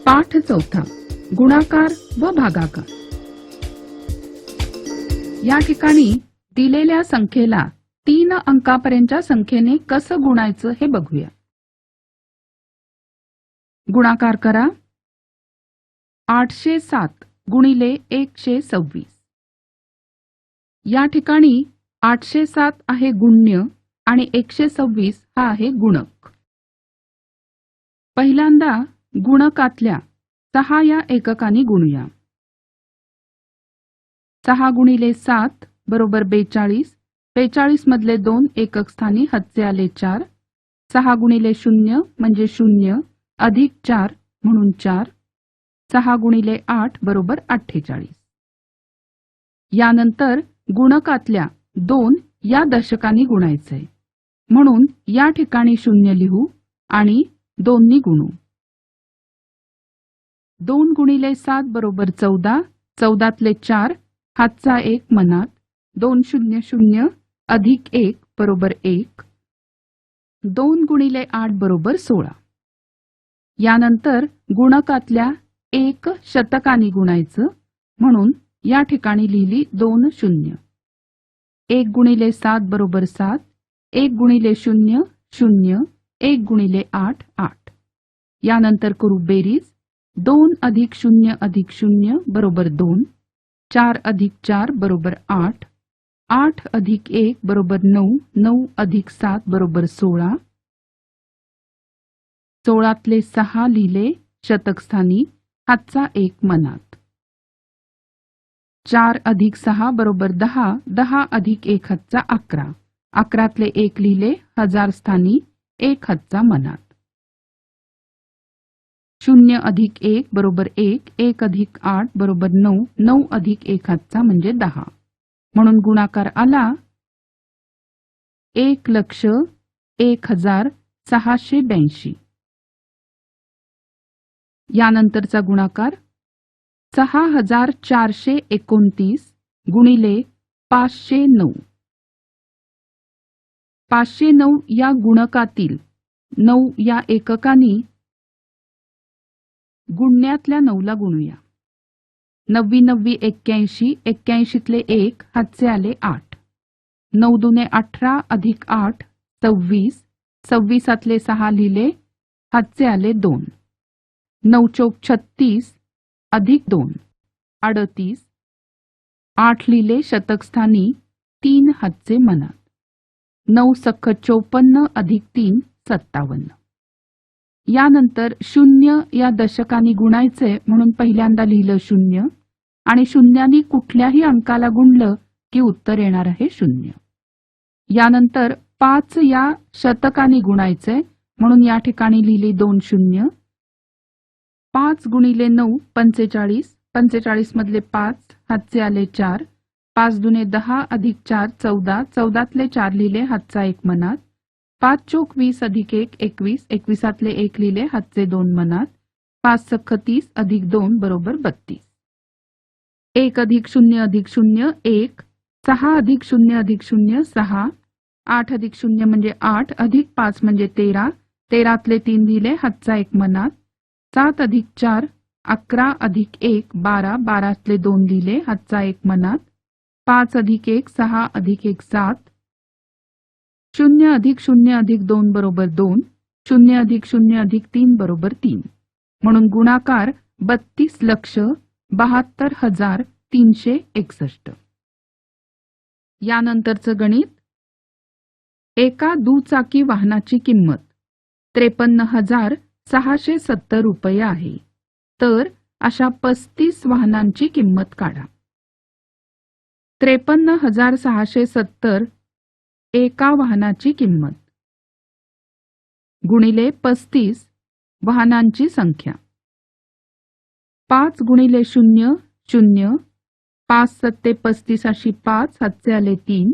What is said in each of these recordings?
पाठ चौथा, गुणाकार व भागाकार. या ठिकाणी दिलेल्या संख्येला 3 अंकापर्यंतच्या संख्येने कसं गुणायचं हे बघूया. गुणाकार करा. 807 गुणिले 126. या ठिकाणी 807 आहे गुण्य आणि 126 हा आहे गुणक. पहिल्यांदा गुणकातल्या 6 या एककांनी गुणूया. 6 गुणिले 7 बरोबर 42. 42 मधले 2 एकक स्थानी हातचे आले 4. 6 गुणिले 0 म्हणजे 0 अधिक 4 म्हणून 4. 6 गुणिले 8 बरोबर 48. यानंतर गुणकातल्या 2 या दशकांनी गुणायचे, म्हणून या ठिकाणी 0 लिहू आणि 2 नी गुणू. 2 गुणिले 7 बरोबर 14. 14तले 4 हातचा 1 मनात. 2 0 0 अधिक 1 बरोबर 1. 2 गुणिले 8 बरोबर 16. यानंतर गुणकातल्या 1 शतकानी गुणायचं, म्हणून या ठिकाणी लिहिली 2 0. 1 गुणिले 7 बरोबर 7. 1 गुणिले 0 0. 1 गुणिले 8 8. यानंतर करू बेरीज. 2 अधिक 0 अधिक 0 बरोबर 2. 4 अधिक 4 बरोबर 8. 8 अधिक 1 बरोबर 9. 9 अधिक 7 बरोबर 16. 16तले 6 लिहिले शतकस्थानी, हातचा 1 मनात. 4 अधिक 6 बरोबर 10. 10 अधिक 1 हातचा 11. 11तले 1 लिहिले हजार स्थानी, 1 हातचा मनात. 0 अधिक 1 बरोबर 1. 1 अधिक 8 बरोबर 9. 9 अधिक 1 हातचा म्हणजे 10. म्हणून गुणाकार आला 1,01,682. यानंतरचा गुणाकार 6,429 गुणिले 509. 509 या गुणकातील 9 या एककांनी गुणण्यातल्या 9 ला गुणूया. 9 9 81. 81तले 1 हातचे आले 8. 9 दुने 18 अधिक 8 26. 26तले 6 लिहिले हातचे आले 2. 9 चौक 36 अधिक 2 38. 8 लिहिले शतकस्थानी, 3 हातचे मनात. 9 सख्ख 54 अधिक 3 57. यानंतर 0 या दशकांनी गुणायचे, म्हणून पहिल्यांदा लिहिलं 0 आणि शून्यानी कुठल्याही अंकाला गुणलं की उत्तर येणार आहे 0. यानंतर 5 या शतकांनी गुणायचे, म्हणून या ठिकाणी लिहिली 2 0. 5 गुणिले 9 45. 45 मधले 5 हातचे आले 4. 5 दुने 10 अधिक 4 14. 14तले 4 लिहिले हातचा 1 मनात. 5 चौक 20 अधिक 1 21. 21तले 1 लिहिले हातचे 2 मनात. 5 सख्ख 30 अधिक 2 बरोबर 32. 1 अधिक 0 अधिक 0 1. 6 अधिक 0 अधिक 0 6. 8 अधिक 0 म्हणजे 8 अधिक 5 म्हणजे 13. 13तले 3 लिहिले हातचा 1 मनात. 7 अधिक 4 11 अधिक 1 12. 12तले 2 लिहिले हातचा 1 मनात. 5 अधिक 1 6 अधिक 1 7. 0 अधिक 0 अधिक 2 बरोबर 2. 0 अधिक 0 अधिक 3 बरोबर 3. म्हणून गुणाकार 32,72,361. यानंतरचं गणित. एका दुचाकी वाहनाची किंमत 53,670 रुपये आहे, तर अशा 35 वाहनांची किंमत काढा. 53,670 एका वाहनाची किंमत गुणिले 35 वाहनांची संख्या. 5 गुणिले 0 0. 5 सत्ते 35 अशी 5 हातचे आले 3.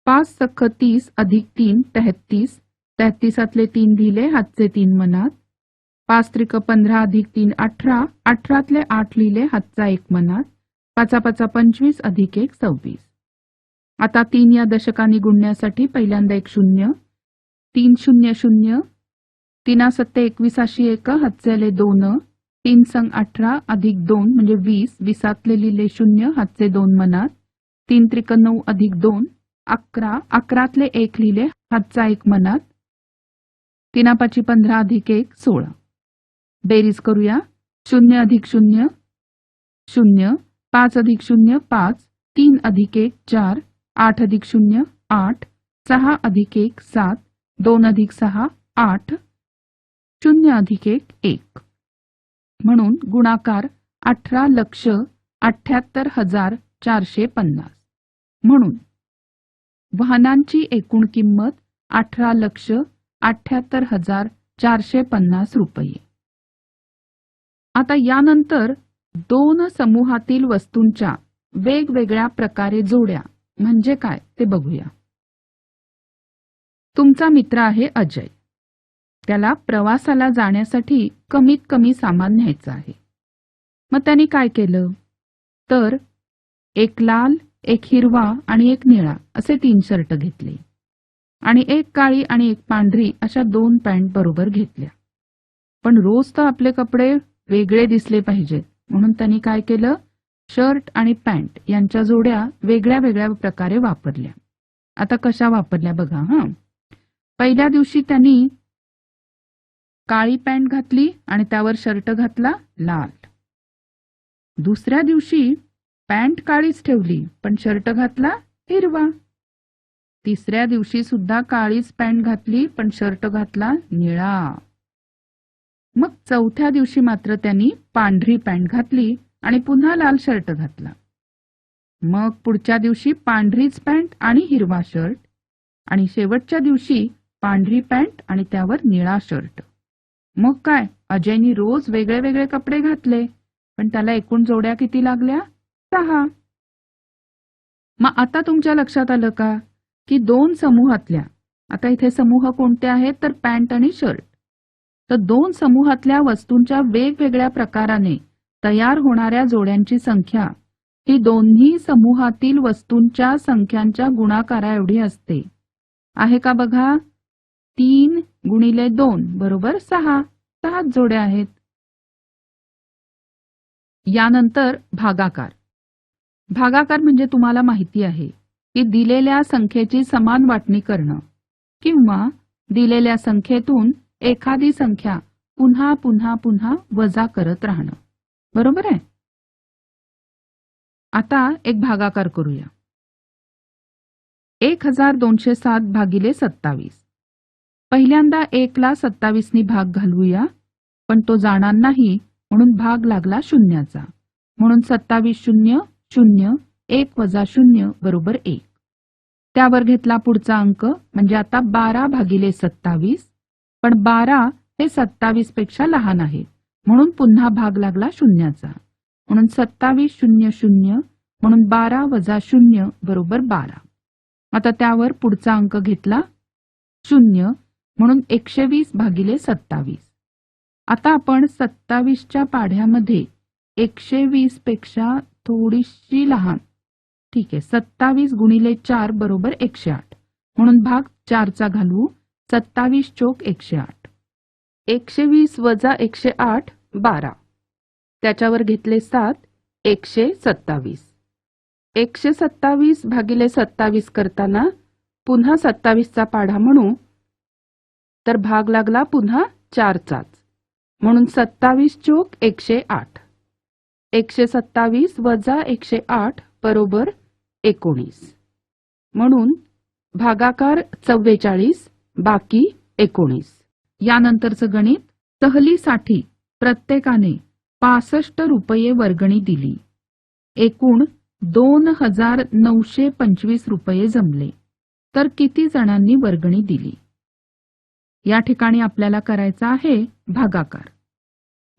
5 सख्ख 30 अधिक 3 33. 33तले 3 लिहिले हातचे 3 मनात. 5 त्रिक 15 अधिक 3 18. 18तले 8 लिहिले हातचा 1 मनात. 5 5 25 अधिक 1 26. आता 3 या दशकांनी गुणण्यासाठी पहिल्यांदा एक 0, 3 0 0, 3 सत्ते 21 अशी 1, हातचे आले 2, 3 संग 18 अधिक 2 म्हणजे 20, 20तले लिहिले 0, हातचे 2 मनात, 3 त्रिक 9 अधिक 2, 11, 11तले 1 लिहिले, हातचा 1 मनात, 3 5 15 अधिक 1 16. बेरीज करूया. 0 अधिक 0 0, 5 अधिक 0 5, 3 अधिक 1 4, 8 अधिक 0 8, 6 अधिक 1 7, 2 अधिक 6 8, 0 अधिक 1 1. म्हणून गुणाकार 18,78,450. म्हणून वाहनांची एकूण किंमत 18,78,450 रुपये. आता यानंतर दोन समूहातील वस्तूंच्या वेगवेगळ्या प्रकारे जोड्या म्हणजे काय ते बघूया. तुमचा मित्र आहे अजय. त्याला प्रवासाला जाण्यासाठी कमीत कमी सामान न्यायचं आहे. मग त्याने काय केलं तर एक लाल, एक हिरवा आणि एक निळा असे 3 शर्ट घेतले आणि एक काळी आणि एक पांढरी अशा 2 पॅन्ट बरोबर घेतल्या. पण रोज तर आपले कपडे वेगळे दिसले पाहिजेत म्हणून त्यांनी काय केलं, शर्ट आणि पॅन्ट यांच्या जोड्या वेगळ्या वेगळ्या प्रकारे वापरल्या. आता कशा वापरल्या बघा. पहिल्या दिवशी त्यांनी काळी पॅन्ट घातली आणि त्यावर शर्ट घातला लाल. दुसऱ्या दिवशी पॅन्ट काळीच ठेवली पण शर्ट घातला हिरवा. तिसऱ्या दिवशी सुद्धा काळीच पॅन्ट घातली पण शर्ट घातला निळा. मग चौथ्या दिवशी मात्र त्यांनी पांढरी पॅन्ट घातली आणि पुन्हा लाल शर्ट घातला. मग पुढच्या दिवशी पांढरीच पॅन्ट आणि हिरवा शर्ट आणि शेवटच्या दिवशी पांढरी पॅन्ट आणि त्यावर निळा शर्ट. मग काय अजयनी रोज वेगळे वेगळे कपडे घातले पण त्याला एकूण जोड्या किती लागल्या 6. मग आता तुमच्या लक्षात आलं का की 2 समूहातल्या, आता इथे समूह कोणते आहेत तर पॅन्ट आणि शर्ट, तर 2 समूहातल्या वस्तूंच्या वेगवेगळ्या प्रकाराने तयार होणाऱ्या जोड्यांची संख्या ही दोन्ही समूहातील वस्तूंच्या संख्यांच्या गुणाकारा एवढी असते. आहे का बघा. 3 गुणिले 2 बरोबर 6. 6 जोड्या आहेत. यानंतर भागाकार. भागाकार म्हणजे तुम्हाला माहिती आहे की दिलेल्या संख्येची समान वाटणी करणं किंवा दिलेल्या संख्येतून एखादी संख्या पुन्हा पुन्हा पुन्हा वजा करत राहणं. बरोबर आहे. आता एक भागाकार करूया. 1207 भागिले 27. पहिल्यांदा 1 ला 27 नी भाग घालवूया पण तो जाणार नाही म्हणून भाग लागला शून्याचा. म्हणून 27 0 0 1 वजा 0 बरोबर 1. त्यावर घेतला पुढचा अंक म्हणजे आता 12 भागिले 27, पण 12 हे 27 पेक्षा लहान आहे म्हणून पुन्हा भाग लागला शून्याचा. म्हणून 27 0 0 म्हणून 12 वजा 0 बरोबर 12. आता त्यावर पुढचा अंक घेतला 0 म्हणून 120 भागिले 27. आता आपण 27च्या पाढ्यामध्ये 120 पेक्षा थोडीशी लहान, ठीक आहे, 27 गुणिले 4 बरोबर 108 म्हणून भाग 4चा घालवू. 27 चोक 108. 120 वजा 108 12. त्याच्यावर घेतले 7 127. 127 भागिले 27 करताना पुन्हा 27चा पाढा म्हणू तर भाग लागला पुन्हा 4चाच म्हणून 27 चोक 108. 127 वजा 108 बरोबर 19. म्हणून भागाकार 44 बाकी 19. यानंतरचं गणित. सहलीसाठी प्रत्येकाने 65 रुपये वर्गणी दिली. एकूण 2,925 रुपये जमले तर किती जणांनी वर्गणी दिली. या ठिकाणी आपल्याला करायचा आहे भागाकार.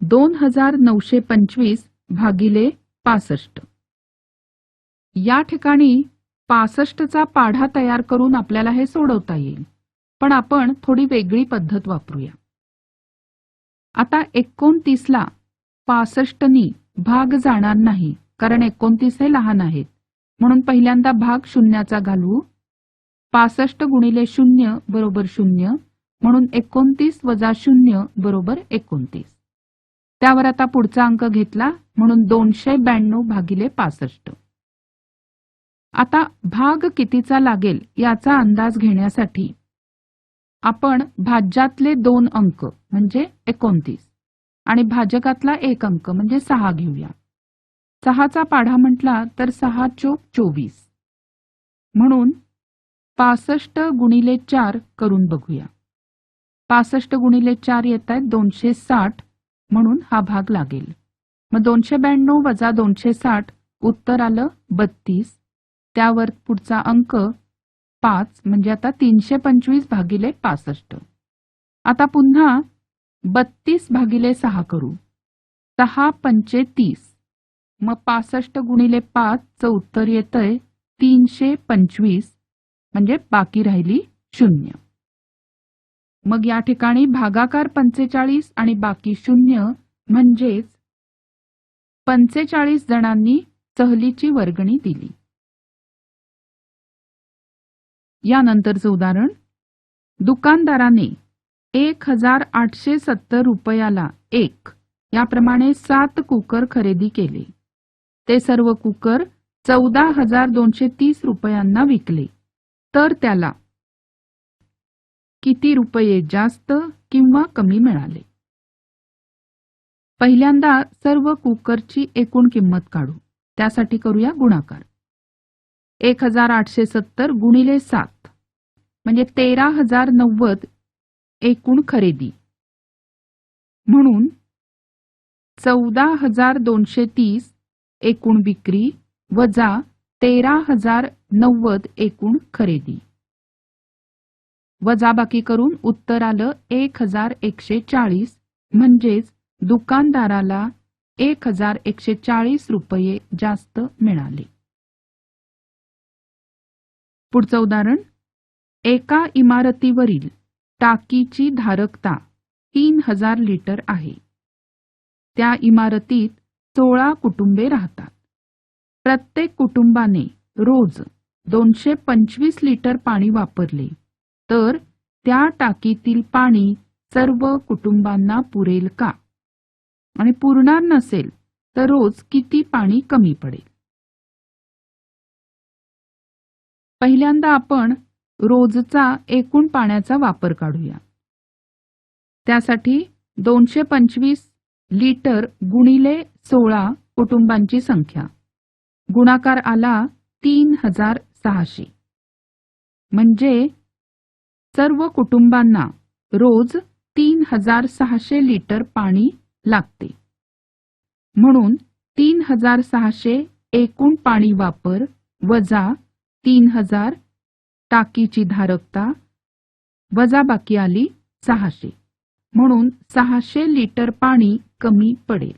2,925 भागिले 65. या ठिकाणी 65चा पाढा तयार करून आपल्याला हे सोडवता येईल पण आपण थोडी वेगळी पद्धत वापरूया. आता 29ला 65नी भाग जाणार नाही कारण 29 हे लहान आहेत म्हणून पहिल्यांदा भाग शून्याचा घालू. 65 गुणिले 0 बरोबर 0, म्हणून 29 वजा 0 बरोबर 29. त्यावर आता पुढचा अंक घेतला म्हणून 292 भागिले 65. आता भाग कितीचा लागेल याचा अंदाज घेण्यासाठी आपण भाज्यातले 2 अंक म्हणजे 29 आणि भाजकातला 1 अंक म्हणजे 6 घेऊया. 6चा पाढा म्हटला तर 6 चोक 24, म्हणून 65 गुणिले 4 करून बघूया. 65 गुणिले 4 येत आहेत 260, म्हणून हा भाग लागेल. मग 292 वजा 260 उत्तर आलं 32. त्यावर पुढचा अंक 5 म्हणजे आता 325 भागिले 65. आता पुन्हा 32 भागिले 6 करू. 6 पंचे 30, मग 65 गुणिले 5 चं उत्तर येतंय 325, म्हणजे बाकी राहिली 0. मग या ठिकाणी भागाकार 45 आणि बाकी 0, म्हणजेच 45 जणांनी सहलीची वर्गणी दिली. यानंतरचं उदाहरण, दुकानदाराने 1870 रुपयाला एक याप्रमाणे 7 कुकर खरेदी केले. ते सर्व कुकर 14,230 रुपयांना विकले. तर त्याला किती रुपये जास्त किंवा कमी मिळाले? पहिल्यांदा सर्व कुकरची एकूण किंमत काढू. त्यासाठी करूया गुणाकार. 1870 गुणिले 7 म्हणजे 13,090 एकूण खरेदी, म्हणून 14,230 एकूण विक्री वजा 13,090 एकूण खरेदी. वजाबाकी करून उत्तर आलं 1,140, म्हणजेच दुकानदाराला 1,140 रुपये जास्त मिळाले. पुढचं उदाहरण, एका इमारतीवरील टाकीची धारकता 3000 लिटर आहे. त्या इमारतीत 16 कुटुंबे राहतात. प्रत्येक कुटुंबाने रोज 225 लिटर पाणी वापरले तर त्या टाकीतील पाणी सर्व कुटुंबांना पुरेल का? आणि पुरणार नसेल तर रोज किती पाणी कमी पडेल? पहिल्यांदा आपण रोजचा एकूण पाण्याचा वापर काढूया. त्यासाठी 225 लिटर गुणिले 16 कुटुंबांची संख्या, गुणाकार आला 3600, म्हणजे सर्व कुटुंबांना रोज 3600 लिटर पाणी लागते. म्हणून 3600 एकूण पाणी वापर वजा 3000 टाकीची धारकता वजा बाकी आली 600, म्हणून 600 लिटर पाणी कमी पडेल.